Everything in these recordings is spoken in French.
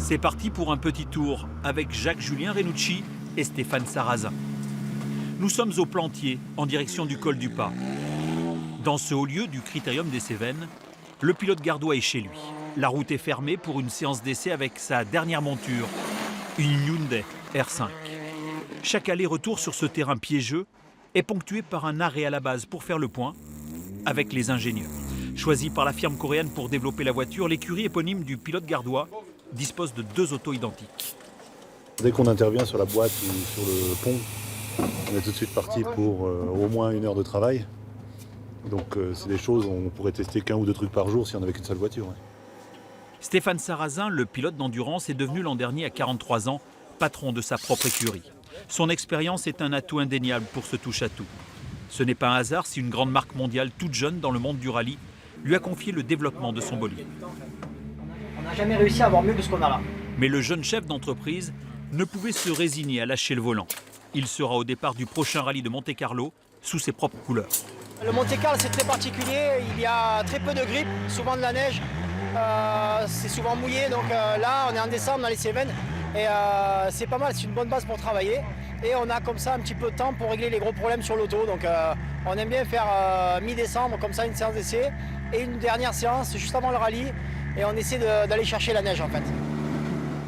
C'est parti pour un petit tour avec Jacques-Julien Renucci et Stéphane Sarrazin. Nous sommes au Plantier, en direction du col du Pas. Dans ce haut lieu du Critérium des Cévennes, le pilote gardois est chez lui. La route est fermée pour une séance d'essai avec sa dernière monture, une Hyundai R5. Chaque aller-retour sur ce terrain piégeux est ponctué par un arrêt à la base pour faire le point avec les ingénieurs. Choisie par la firme coréenne pour développer la voiture, l'écurie éponyme du pilote gardois dispose de 2 autos identiques. Dès qu'on intervient sur la boîte ou sur le pont, on est tout de suite parti pour au moins 1 heure de travail. Donc c'est des choses, on pourrait tester qu'1 ou 2 trucs par jour si on n'avait qu'une seule voiture. Ouais. Stéphane Sarrazin, le pilote d'endurance, est devenu l'an dernier à 43 ans patron de sa propre écurie. Son expérience est un atout indéniable pour ce touche-à-tout. Ce n'est pas un hasard si une grande marque mondiale toute jeune dans le monde du rallye lui a confié le développement de son bolide. On n'a jamais réussi à avoir mieux que ce qu'on a là. Mais le jeune chef d'entreprise ne pouvait se résigner à lâcher le volant. Il sera au départ du prochain rallye de Monte-Carlo sous ses propres couleurs. Le Monte-Carlo, c'est très particulier. Il y a très peu de grippe, souvent de la neige. C'est souvent mouillé. Donc là, on est en décembre dans les Cévennes. Et c'est pas mal, c'est une bonne base pour travailler. Et on a comme ça un petit peu de temps pour régler les gros problèmes sur l'auto. Donc on aime bien faire mi-décembre, comme ça, une séance d'essai. Et une dernière séance juste avant le rallye. Et on essaie d'aller chercher la neige en fait.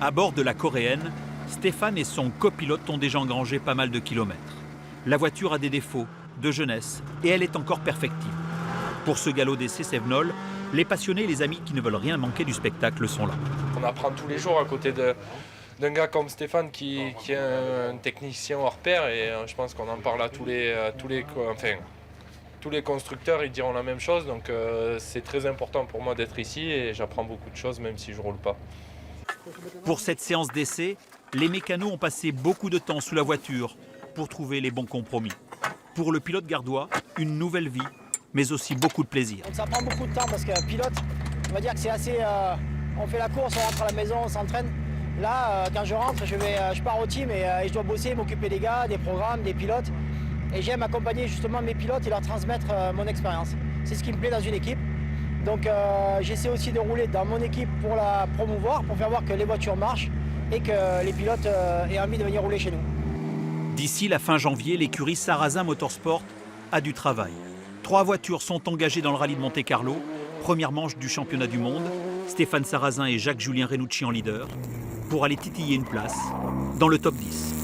À bord de la coréenne, Stéphane et son copilote ont déjà engrangé pas mal de kilomètres. La voiture a des défauts de jeunesse et elle est encore perfectible. Pour ce galop d'essai Cévenol, les passionnés et les amis qui ne veulent rien manquer du spectacle sont là. On apprend tous les jours à côté d'un gars comme Stéphane qui est un technicien hors pair et je pense qu'on en parle à tous les constructeurs, ils diront la même chose. Donc c'est très important pour moi d'être ici et j'apprends beaucoup de choses même si je ne roule pas. Pour cette séance d'essai, les mécanos ont passé beaucoup de temps sous la voiture pour trouver les bons compromis. Pour le pilote gardois, une nouvelle vie, mais aussi beaucoup de plaisir. Ça prend beaucoup de temps parce que pilote, on va dire que c'est assez... on fait la course, on rentre à la maison, on s'entraîne. Là, quand je rentre, je pars au team et je dois bosser, m'occuper des gars, des programmes, des pilotes. Et j'aime accompagner justement mes pilotes et leur transmettre mon expérience. C'est ce qui me plaît dans une équipe. Donc j'essaie aussi de rouler dans mon équipe pour la promouvoir, pour faire voir que les voitures marchent et que les pilotes aient envie de venir rouler chez nous. D'ici la fin janvier, l'écurie Sarrazin Motorsport a du travail. 3 voitures sont engagées dans le rallye de Monte-Carlo, première manche du championnat du monde. Stéphane Sarrazin et Jacques-Julien Renucci en leader, pour aller titiller une place dans le top 10.